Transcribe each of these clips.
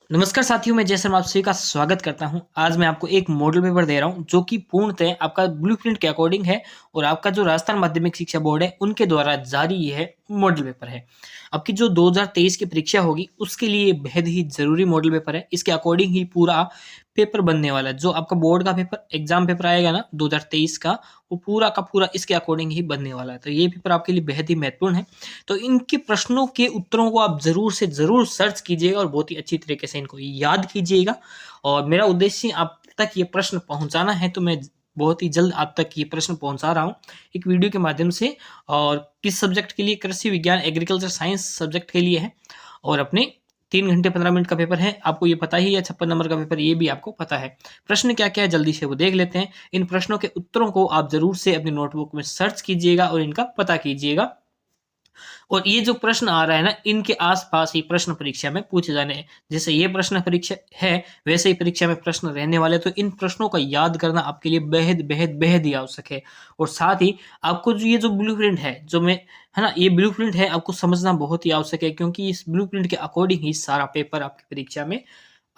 नमस्कार साथियों, मैं जय शर्मा आप सभी का स्वागत करता हूं। आज मैं आपको एक मॉडल पेपर दे रहा हूं जो कि पूर्णतः आपका ब्लूप्रिंट के अकॉर्डिंग है और आपका जो राजस्थान माध्यमिक शिक्षा बोर्ड है उनके द्वारा जारी ये है मॉडल पेपर है। आपकी जो 2023 की परीक्षा होगी उसके लिए बेहद ही जरूरी मॉडल पेपर है। इसके अकॉर्डिंग ही पूरा पेपर बनने वाला है। जो आपका बोर्ड का पेपर एग्जाम पेपर आएगा ना 2023 का, वो पूरा का पूरा इसके अकॉर्डिंग ही बनने वाला है। तो ये पेपर आपके लिए बेहद ही महत्वपूर्ण है। तो इनके प्रश्नों के उत्तरों को आप ज़रूर से ज़रूर सर्च कीजिएगा और बहुत ही अच्छी तरीके से इनको याद कीजिएगा। और मेरा उद्देश्य आप तक ये प्रश्न पहुँचाना है, तो मैं बहुत ही जल्द आप तक ये प्रश्न पहुँचा रहा हूँ, एक वीडियो के माध्यम से। और किस सब्जेक्ट के लिए? कृषि विज्ञान एग्रीकल्चर साइंस सब्जेक्ट के लिए है। और अपने 3 घंटे 15 मिनट का पेपर है, आपको ये पता ही है। 56 नंबर का पेपर, ये भी आपको पता है। प्रश्न क्या-क्या है जल्दी से वो देख लेते हैं। इन प्रश्नों के उत्तरों को आप ज़रूर से अपनी नोटबुक में सर्च कीजिएगा और इनका पता कीजिएगा। और ये जो प्रश्न आ रहा है ना, इनके आस-पास ही प्रश्न परीक्षा में पूछे जाने हैं। जैसे ये प्रश्न परीक्षा है, वैसे ही परीक्षा में प्रश्न रहने वाले, तो इन प्रश्नों का याद करना आपके लिए बेहद ही आवश्यक है। और साथ ही आपको जो ये जो ब्लूप्रिंट है, जो मैं है ना, ये ब्लूप्रिंट है, आपको समझना बहुत ही आवश्यक है, क्योंकि इस ब्लूप्रिंट के अकॉर्डिंग ही सारा पेपर आपकी परीक्षा में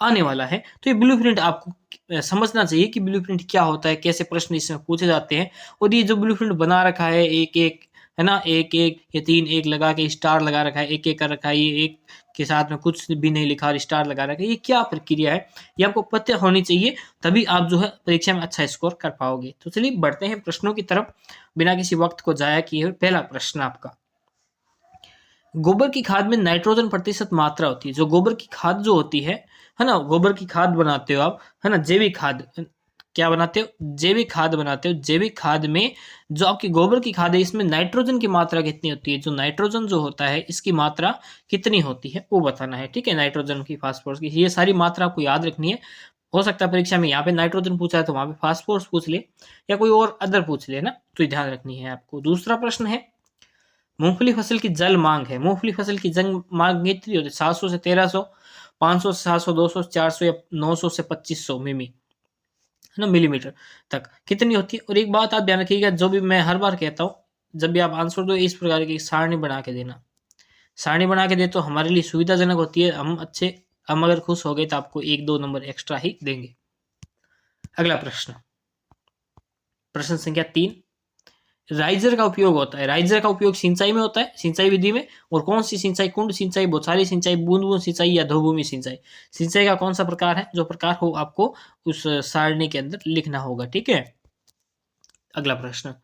आने वाला है। तो ये ब्लूप्रिंट आपको समझना चाहिए कि ब्लूप्रिंट क्या होता है, कैसे प्रश्न इसमें पूछे जाते हैं। और ये जो ब्लूप्रिंट बना रखा है एक-एक, है ना, एक-एक या 3 एक लगा के स्टार लगा रखा है, एक-एक कर रखा है, ये एक के साथ में कुछ भी नहीं लिखा और स्टार लगा रखा है, ये क्या प्रक्रिया है? ये आपको पता होनी चाहिए, तभी आप जो है परीक्षा में अच्छा स्कोर कर पाओगे। तो चलिए बढ़ते हैं प्रश्नों की तरफ, बिना किसी वक़्त को ज़ाया किए हुए। पहला प्रश्न आपका, गोबर की खाद में नाइट्रोजन प्रतिशत मात्रा होती है। जो गोबर की खाद जो होती है ना? गोबर की खाद बनाते हो आप, है ना? जैविक खाद क्या बनाते हो? जैविक खाद बनाते हो। जैविक खाद में जो आपकी गोबर की खाद है, इसमें नाइट्रोजन की मात्रा कितनी होती है? जो नाइट्रोजन जो होता है, इसकी मात्रा कितनी होती है, वो बताना है। ठीक है? नाइट्रोजन की, फास्फोरस की, ये सारी मात्रा आपको याद रखनी है। हो सकता है परीक्षा में यहाँ पे नाइट्रोजन पूछा है तो वहाँ पे फास्फोरस पूछ ले, या कोई और अदर पूछ ले ना, तो ये ध्यान रखनी है आपको। दूसरा प्रश्न है, मूंगफली फसल की जल मांग है। मूंगफली फसल की जंग मांग कितनी होती है? 700 से 1300, 500 से 700, 200 से 400 या 900 से 2500 मिमी, है ना, मिलीमीटर तक कितनी होती है। और एक बात आप ध्यान रखिएगा, जो भी मैं हर बार कहता हूँ, जब भी आप आंसर दो, इस प्रकार की सारणी बना के देना। सारणी बना के दे तो हमारे लिए सुविधाजनक होती है। हम अगर खुश हो गए तो आपको 1-2 नंबर एक्स्ट्रा ही देंगे। अगला प्रश्न, प्रश्न संख्या 3, राइजर का उपयोग होता है। राइजर का उपयोग सिंचाई में होता है, सिंचाई विधि में। और कौन सी सिंचाई? कुंड सिंचाई, बौछारी सिंचाई, बूंद बूंद सिंचाई या ध्रुवभूमि सिंचाई। सिंचाई का कौन सा प्रकार है? जो प्रकार हो आपको उस सारणी के अंदर लिखना होगा। ठीक है? अगला प्रश्न,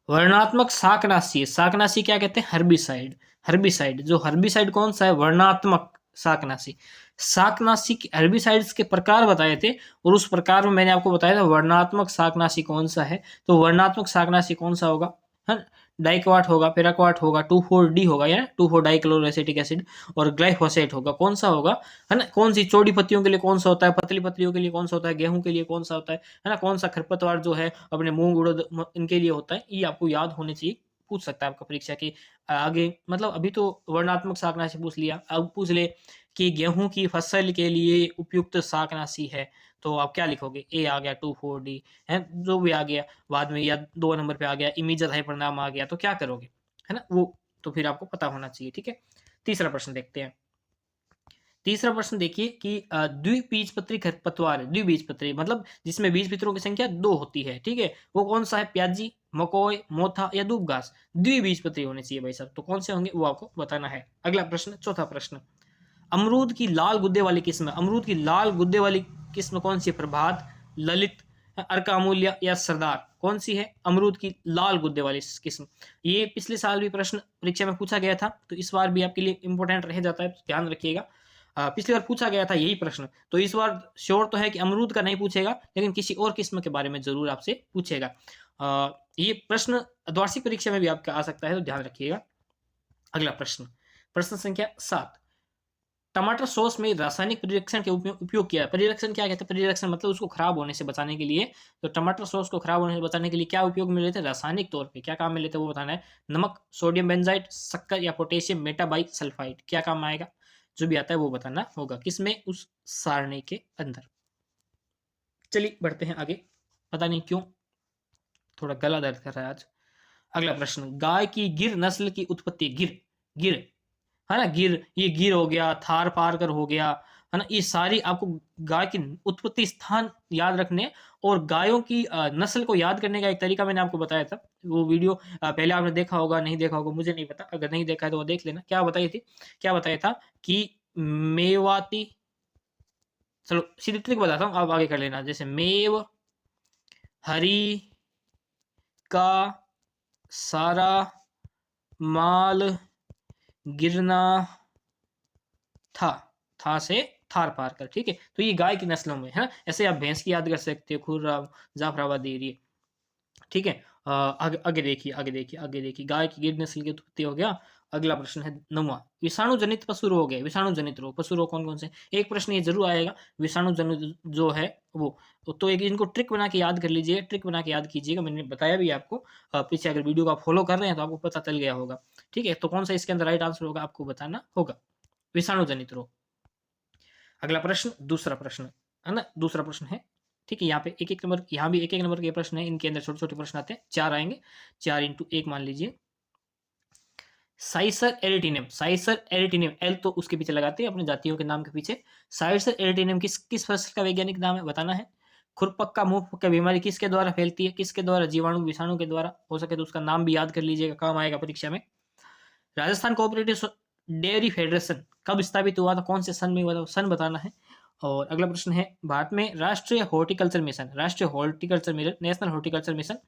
वर्णात्मक शाकनाशी। शाकनाशी क्या कहते हैं? हर्बिसाइड। हर्बिसाइड, जो हर्बिसाइड कौन सा है? वर्णात्मक शाकनाशी। शाकनाशी के हर्बिसाइड्स के प्रकार बताए थे, और उस प्रकार में मैंने आपको बताया था वर्णात्मक शाकनाशी कौन सा है। तो वर्णात्मक शाकनाशी कौन सा होगा? है, डाइक्वाट होगा, पेराक्वाट होगा, 2,4-D होगा, या 2,4-डाइक्लोरोएसिटिक एसिड, और ग्लाइफोसेट होगा। कौन सा होगा? है ना? कौन सी चौड़ी पत्तियों के लिए कौन सा होता है? पतली पत्तियों के लिए कौन सा होता है? गेहूं के लिए कौन सा होता है ना? कौन सा खरपतवार जो है अपने मूंग उड़द इनके लिए होता है? ये आपको याद होने चाहिए। पूछ सकता है आपका परीक्षा के आगे। मतलब अभी तो वर्णात्मक शाकनाशी पूछ लिया, अब पूछ ले कि गेहूं की फसल के लिए उपयुक्त शाकनाशी है, तो आप क्या लिखोगे? ए आ गया, 2,4-D है, जो भी आ गया बाद में, या 2 नंबर पे आ गया, इमीजत है परिणाम आ गया, तो क्या करोगे? है ना वो, तो फिर आपको पता होना चाहिए। ठीक है? तीसरा प्रश्न देखते हैं। तीसरा प्रश्न देखिए कि द्विबीजपत्री खरपतवार है। द्विबीजपत्री मतलब जिसमें बीज पत्रों की संख्या 2 होती है। ठीक है? वो कौन सा है? प्याजी, मकोय, मोथा या दूब घास। द्विबीजपत्री होने चाहिए भाई साहब। तो कौन से होंगे वो आपको बताना है। अगला प्रश्न, चौथा प्रश्न, अमरूद की लाल गुद्दे वाली किस्म। अमरूद की लाल गुद्दे वाली किस्म कौन सी है? प्रभात, ललित, अर्का अमूल्य या सरदार। कौन सी है अमरूद की लाल गुद्दे वाली किस्म? ये पिछले साल भी प्रश्न परीक्षा में पूछा गया था, तो इस बार भी आपके लिए इंपॉर्टेंट रह जाता है, तो ध्यान रखिएगा। पिछली बार पूछा गया था यही प्रश्न, तो इस बार श्योर तो है कि अमरूद का नहीं पूछेगा, लेकिन किसी और किस्म के बारे में जरूर आपसे पूछेगा। ये प्रश्न द्वार्षिक परीक्षा में भी आपका आ सकता है, तो ध्यान रखिएगा। अगला प्रश्न, प्रश्न संख्या 7, टमाटर सॉस में रासायनिक परिरक्षण के उपयोग किया। परिरक्षण क्या कहते हैं? परिरक्षण मतलब उसको खराब होने से बचाने के लिए। तो टमाटर सॉस को खराब होने से बचाने के लिए क्या उपयोग में लेते हैं? रासायनिक तौर पे क्या काम में लेते हैं वो बताना है। नमक, सोडियम बेंजाइट, शक्कर या पोटेशियम मेटाबाई सल्फाइड, क्या काम आएगा? जो भी आता है वो बताना होगा। किसमें? उस सारणी के अंदर। चलिए बढ़ते हैं आगे। पता नहीं क्यों थोड़ा गला दर्द कर रहा है आज। अगला प्रश्न, गाय की गिर नस्ल की उत्पत्ति। गिर, गिर है ना, गिर, ये गिर हो गया, थार पारकर हो गया, है ना, ये सारी आपको गाय की उत्पत्ति स्थान याद रखने और गायों की नस्ल को याद करने का एक तरीका मैंने आपको बताया था। वो वीडियो पहले आपने देखा होगा, नहीं देखा होगा मुझे नहीं पता, अगर नहीं देखा है तो वो देख लेना। क्या बताई था कि मेवाती, चलो सीधी ट्रिक बताता हूँ, आप आगे कर लेना। जैसे मेव हरी का सारा माल गिरना था, था से थार पार कर, ठीक है। तो ये गाय की नस्लों में है ना। ऐसे आप भैंस की याद कर सकते हो, खुर्राम, जाफराबाद एरिया, ठीक है। आगे आगे देखिए, गाय की गिर नस्ल की उत्पत्ति हो गया। अगला प्रश्न है 9वां, विषाणु जनित पशु रोग है। विषाणु जनित रोग, पशु रोग कौन कौन से, एक प्रश्न ये जरूर आएगा। विषाणु जनित जो है वो, तो एक इनको ट्रिक बना के याद कर लीजिए, ट्रिक बना के याद कीजिएगा, मैंने बताया भी आपको पीछे, अगर वीडियो को आप फॉलो कर रहे हैं तो आपको पता चल गया होगा, ठीक है। तो कौन सा इसके अंदर राइट आंसर होगा आपको बताना होगा, विषाणु जनित रोग। अगला प्रश्न, दूसरा प्रश्न है ना, दूसरा प्रश्न है, ठीक है। यहाँ पे एक एक नंबर, यहाँ भी एक एक नंबर के प्रश्न है, इनके अंदर छोटे छोटे प्रश्न आते हैं, 4 आएंगे, 4 इंटू 1 मान लीजिए। साइसर एरिटिनियम, साइसर एरिटिनियम, एल तो उसके पीछे लगाते हैं अपने जातियों के नाम के पीछे। साइसर एरिटिनियम किस किस फसल का वैज्ञानिक नाम है, बताना है। खुरपक्का मुंहपक्का बीमारी किसके द्वारा फैलती है, किसके द्वारा, जीवाणु विषाणु के द्वारा। हो सके तो उसका नाम भी याद कर लीजिएगा, काम आएगा परीक्षा में। राजस्थान कोऑपरेटिव डेयरी फेडरेशन कब स्थापित हुआ था, कौन से सन में हुआ था, सन बताना है। और अगला प्रश्न है, भारत में राष्ट्रीय हॉर्टिकल्चर मिशन, राष्ट्रीय horticulture mission, national horticulture mission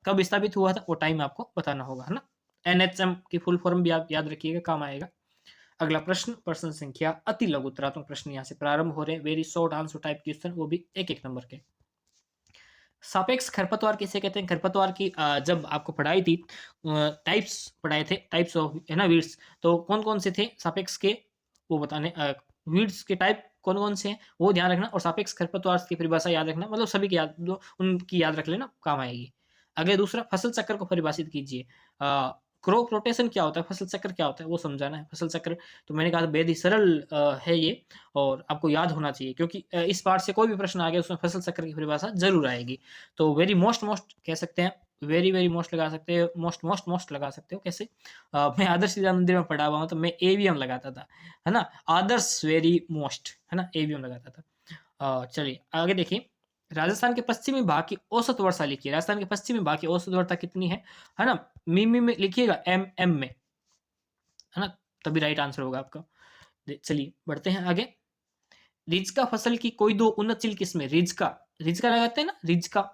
कब स्थापित हुआ था, वो टाइम आपको बताना होगा, है ना। एनएचएम की फुल फॉर्म भी आप याद रखिएगा, काम आएगा। अगला प्रश्न, प्रश्न संख्या अति लघुतरात्मक प्रश्न यहाँ से प्रारंभ हो रहे हैं, very short answer type question, वो भी एक एक नंबर के। सापेक्ष खरपतवार किसे कहते हैं, खरपतवार की जब आपको पढ़ाई थी, टाइप्स पढ़ाए थे, टाइप्स ऑफ, है ना, वीड्स, तो कौन कौन से थे सापेक्ष के, वो बताने, वीड्स के टाइप कौन कौन से हैं वो ध्यान रखना, और सापेक्ष खरपतवार की परिभाषा याद रखना, मतलब सभी की याद, उनकी याद रख लेना, काम आएगी। अगले दूसरा, फसल चक्र को परिभाषित कीजिए। क्रॉप रोटेशन क्या होता है, फसल चक्र क्या होता है, वो समझाना है। फसल चक्र तो मैंने कहा था बेहद ही सरल है ये, और आपको याद होना चाहिए, क्योंकि इस पार्ट से कोई भी प्रश्न आ गया उसमें फसल चक्र की परिभाषा जरूर आएगी। तो वेरी मोस्ट मोस्ट कह सकते हैं, वेरी वेरी मोस्ट लगा सकते हो, मोस्ट मोस्ट मोस्ट लगा सकते हो। कैसे, मैं आदर्श विद्या मंदिर में पढ़ा हुआ हूँ, तो मैं एवीएम लगाता था, है ना, आदर्श वेरी मोस्ट, है ना, एवीएम लगाता था। चलिए आगे देखिए, राजस्थान के पश्चिमी भाग की औसत वर्षा लिखिए। राजस्थान के पश्चिमी भाग की औसत वर्षा कितनी है ना, मिमी में लिखिएगा, एम में, है ना, तभी राइट आंसर होगा आपका। चलिए बढ़ते हैं आगे। रिजका फसल की कोई दो उन्नतशील किस्में, रिजका, रिजका लगाते हैं ना, रिजका,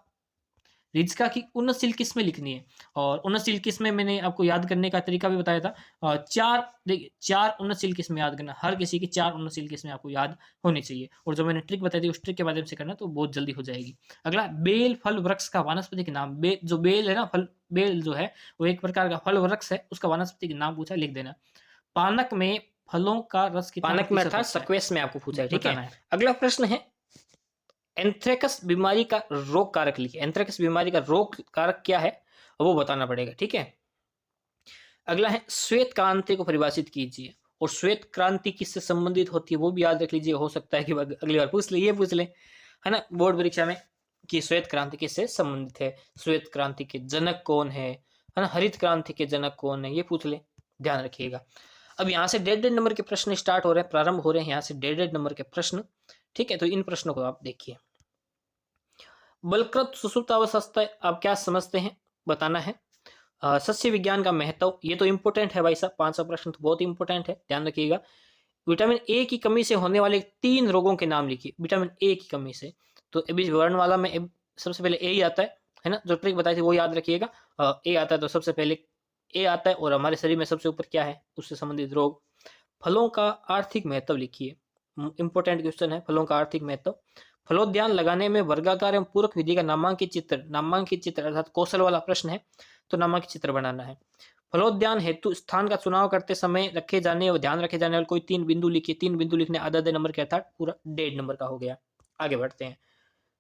रिजका की उन्नतशील किस्में लिखनी है। और उन्नतशील किस्में मैंने आपको याद करने का तरीका भी बताया था, चार, देखिए 4 उन्नतशील किस्में याद करना, हर किसी की 4 उन्नतशील किस्में आपको याद होनी चाहिए, और जो मैंने ट्रिक बताई थी उस ट्रिक के माध्यम से करना तो बहुत जल्दी हो जाएगी। अगला, बेल फल वृक्ष का वानस्पतिक नाम, जो बेल है ना, फल बेल जो है वो एक प्रकार का फल वृक्ष है, उसका वानस्पतिक नाम पूछा, लिख देना। पानक में फलों का रस कितना, पानक में अर्थात सक्वेस में आपको पूछा है, ठीक है। अगला प्रश्न है, एंथ्रेक्स बीमारी का रोग कारक लिखिए। एंथ्रेक्स बीमारी का रोग कारक क्या है वो बताना पड़ेगा, ठीक है। अगला है, श्वेत क्रांति को परिभाषित कीजिए, और श्वेत क्रांति किससे संबंधित होती है वो भी याद रख लीजिए, हो सकता है कि अगली बार पूछ ले, ये पूछ ले, है ना, बोर्ड परीक्षा में, कि श्वेत क्रांति किससे संबंधित है, श्वेत क्रांति के जनक कौन है ना, हरित क्रांति के जनक कौन है, ये पूछ ले, ध्यान रखिएगा। अब यहाँ से डेढ़ नंबर के प्रश्न स्टार्ट हो रहे हैं, प्रारंभ हो रहे हैं यहाँ से डेढ़ नंबर के प्रश्न, ठीक है। तो इन प्रश्नों को आप देखिए। बलकृत सुसुप्तावस्था आप क्या समझते हैं, बताना है। सस्य विज्ञान का महत्व, ये तो इंपोर्टेंट है भाई साहब, 500 प्रश्न तो बहुत इंपोर्टेंट है, ध्यान रखिएगा। विटामिन ए की कमी से होने वाले 3 रोगों के नाम लिखिए। विटामिन ए की कमी से, तो अभी वर्ण वाला में सबसे पहले ए ही आता है ना, जो ट्रिक बताई थी वो याद रखिएगा। ए आता है तो सबसे पहले ए आता है, और हमारे शरीर में सबसे ऊपर क्या है, उससे संबंधित रोग। फलों का आर्थिक महत्व लिखिए, इंपोर्टेंट क्वेश्चन है, फलों का आर्थिक महत्व। फलोद्यान लगाने में वर्गाकार एवं पूरक विधि का नामांकित चित्र अर्थात कौशल वाला प्रश्न है, तो नामांकित चित्र बनाना है। फलोद्यान हेतु स्थान का चुनाव करते समय रखे जाने और ध्यान रखे जाने वाले कोई 3 बिंदु लिखिए। 3 बिंदु लिखने आधा नंबर के, अर्थात पूरा 1.5 नंबर का हो गया। आगे बढ़ते हैं,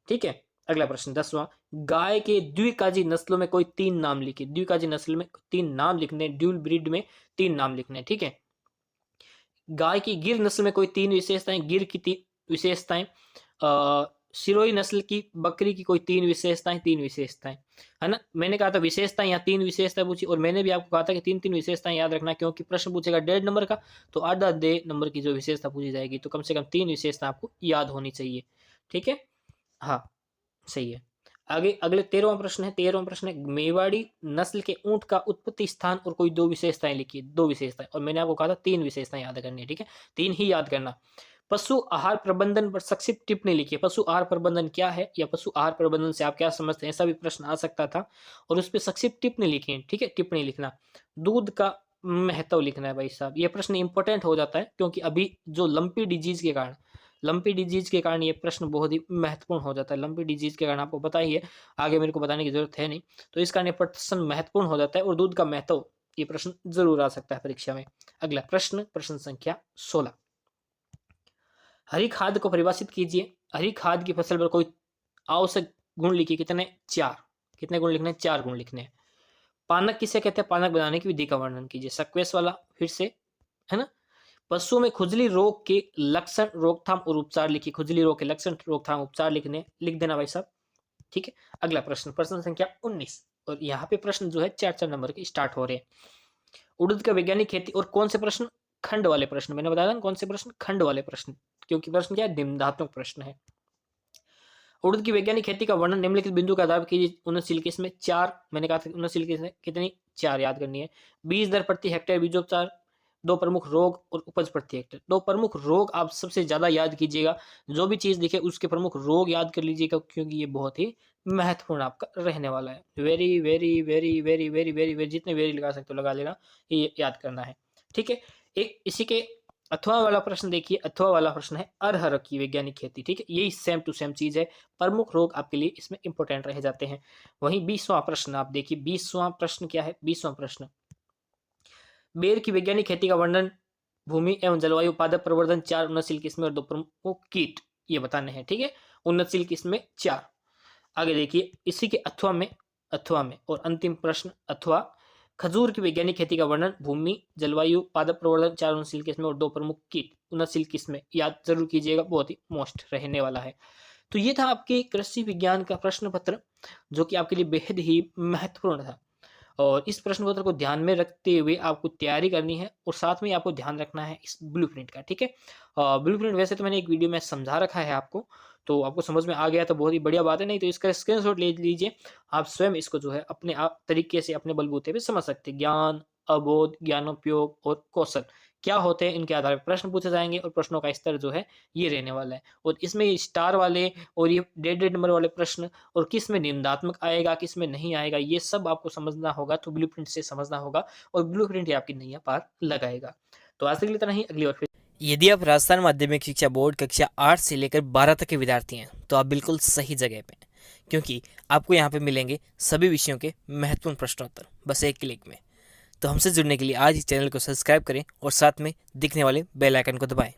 ठीक है। अगला प्रश्न 10वां, गाय के द्विकाजी नस्लों में कोई 3 नाम लिखिए। द्विकाजी नस्ल में 3 नाम लिखने, ड्यूल ब्रीड में 3 नाम लिखने, ठीक है। गाय की गिर नस्ल में कोई 3 विशेषताएं, गिर की 3 विशेषताएं, सिरोही नस्ल की बकरी की कोई 3 विशेषताएं, 3 विशेषताएं, है ना। मैंने कहा था विशेषताएं या 3 विशेषताएं पूछी, और मैंने भी आपको कहा था कि 3-3 विशेषताएं याद रखना, क्योंकि प्रश्न पूछेगा 1.5 नंबर का, तो आधा नंबर की जो विशेषता पूछी जाएगी, तो कम से कम 3 विशेषता आपको याद होनी चाहिए। ठीक है, हाँ सही है। आगे अगले 13वां प्रश्न है। 13वां प्रश्न है, मेवाड़ी नस्ल के ऊंट का उत्पत्ति स्थान और कोई 2 विशेषताएं लिखिए। 2 विशेषताएं, और मैंने आपको कहा था 3 विशेषताएं याद करनी है। ठीक है, 3 ही याद करना। पशु आहार प्रबंधन पर संक्षिप्त टिप्पणी लिखिए। पशु आहार प्रबंधन क्या है, या पशु आहार प्रबंधन से आप क्या समझते हैं, ऐसा भी प्रश्न आ सकता था, और उस पर संक्षिप्त टिप्पणी लिखिए। ठीक है, टिप्पणी लिखना। दूध का महत्व लिखना है भाई साहब। ये प्रश्न इंपॉर्टेंट हो जाता है, क्योंकि अभी जो लंपी डिजीज के कारण ये प्रश्न बहुत ही महत्वपूर्ण हो जाता है। लंपी डिजीज के कारण आपको पता ही है, आगे मेरे को बताने की जरूरत है नहीं, तो इस कारण ये प्रश्न महत्वपूर्ण हो जाता है। और दूध का महत्व, ये प्रश्न जरूर आ सकता है परीक्षा में। अगला प्रश्न, प्रश्न संख्या 16। हरी खाद को परिभाषित कीजिए। हरी खाद की फसल पर कोई आवश्यक गुण लिखिए। कितने? 4। कितने गुण लिखने हैं? 4 गुण लिखने हैं। पानक किसे कहते हैं? पानक बनाने की विधि का वर्णन कीजिए। सक्वेस वाला फिर से, है ना। पशुओं में खुजली रोग के लक्षण, रोकथाम और उपचार लिखिए। खुजली रोग के लक्षण, रोकथाम, उपचार लिख देना भाई साहब। ठीक है, अगला प्रश्न, प्रश्न संख्या 19, और यहाँ पे प्रश्न जो है 4-4 नंबर के स्टार्ट हो रहे हैं। उड़द का वैज्ञानिक खेती, और कौन से प्रश्न? खंड वाले प्रश्न। मैंने बताया था कौन से प्रश्न? खंड वाले प्रश्न, क्योंकि प्रश्न क्या है? निम्नात्मक प्रश्न है। उड़द की वैज्ञानिक खेती का वर्णन निम्नलिखित बिंदु का आधार कीजिए। उन्नतशील किस्में 4, मैंने कहा था उन्नतशील किस्में कितनी? 4 याद करनी है। बीज दर प्रति हेक्टेयर बीजोपचार, 2 प्रमुख रोग और उपज प्रति हेक्टेयर। 2 प्रमुख रोग आप सबसे ज्यादा याद कीजिएगा। जो भी चीज दिखे उसके प्रमुख रोग याद कर लीजिएगा, क्योंकि ये बहुत ही महत्वपूर्ण आपका रहने वाला है। Very very very very very very very, जितने वेरी लगा सकते हो लगा लेना, ये याद करना है। ठीक है, एक इसी के अथवा वाला प्रश्न देखिए। अथवा वाला प्रश्न है अरहर की वैज्ञानिक खेती। ठीक है, यही सेम टू सेम चीज है। प्रमुख रोग आपके लिए इसमें इंपॉर्टेंट रह जाते हैं। वहीं 20वां प्रश्न आप देखिए। 20वां प्रश्न क्या है? 20वां प्रश्न, बेर की वैज्ञानिक खेती का वर्णन, भूमि एवं जलवायु, पादप प्रवर्धन, 4 उन्नतशील किस्में और 2 प्रमुख कीट, ये बताने हैं। ठीक है, उन्नतशील किस्में 4। आगे देखिए इसी के अथवा में और अंतिम प्रश्न, अथवा खजूर की वैज्ञानिक खेती का वर्णन, भूमि, जलवायु, पादप प्रवर्धन, 4 उन्नतशील किस्में और 2 प्रमुख कीट, उन्नतशील किस्में, याद जरूर कीजिएगा, बहुत ही मोस्ट रहने वाला है। तो ये था आपके कृषि विज्ञान का प्रश्न पत्र, जो कि आपके लिए बेहद ही महत्वपूर्ण था। और इस प्रश्न पत्र को ध्यान में रखते हुए आपको तैयारी करनी है, और साथ में आपको ध्यान रखना है इस ब्लूप्रिंट का। ठीक है, ब्लूप्रिंट वैसे तो मैंने एक वीडियो में समझा रखा है आपको, तो आपको समझ में आ गया तो बहुत ही बढ़िया बात है, नहीं तो इसका स्क्रीनशॉट ले लीजिए। आप स्वयं इसको जो है अपने आप तरीके से अपने बलबूते पे समझ सकते हैं। ज्ञान, अबोध, ज्ञानोपयोग और कौशल क्या होते हैं, इनके आधार पर प्रश्न पूछे जाएंगे, और प्रश्नों का स्तर जो है ये रहने वाला है। और इसमें ये स्टार वाले और ये 1.5 नंबर वाले प्रश्न, और किस में निम्नात्मक आएगा, किस में नहीं आएगा, ये सब आपको समझना होगा। तो ब्लूप्रिंट से समझना होगा, और ब्लूप्रिंट ही आपकी नैया पार लगाएगा। तो आज तक के लिए इतना ही। अगली बार फिर, यदि आप राजस्थान माध्यमिक शिक्षा बोर्ड कक्षा 8 से लेकर 12 तक के विद्यार्थी हैं, तो आप बिल्कुल सही जगह पे हैं, क्योंकि आपको यहाँ पे मिलेंगे सभी विषयों के महत्वपूर्ण प्रश्नोत्तर बस एक क्लिक में। तो हमसे जुड़ने के लिए आज ही चैनल को सब्सक्राइब करें, और साथ में दिखने वाले बेल आइकन को दबाएं।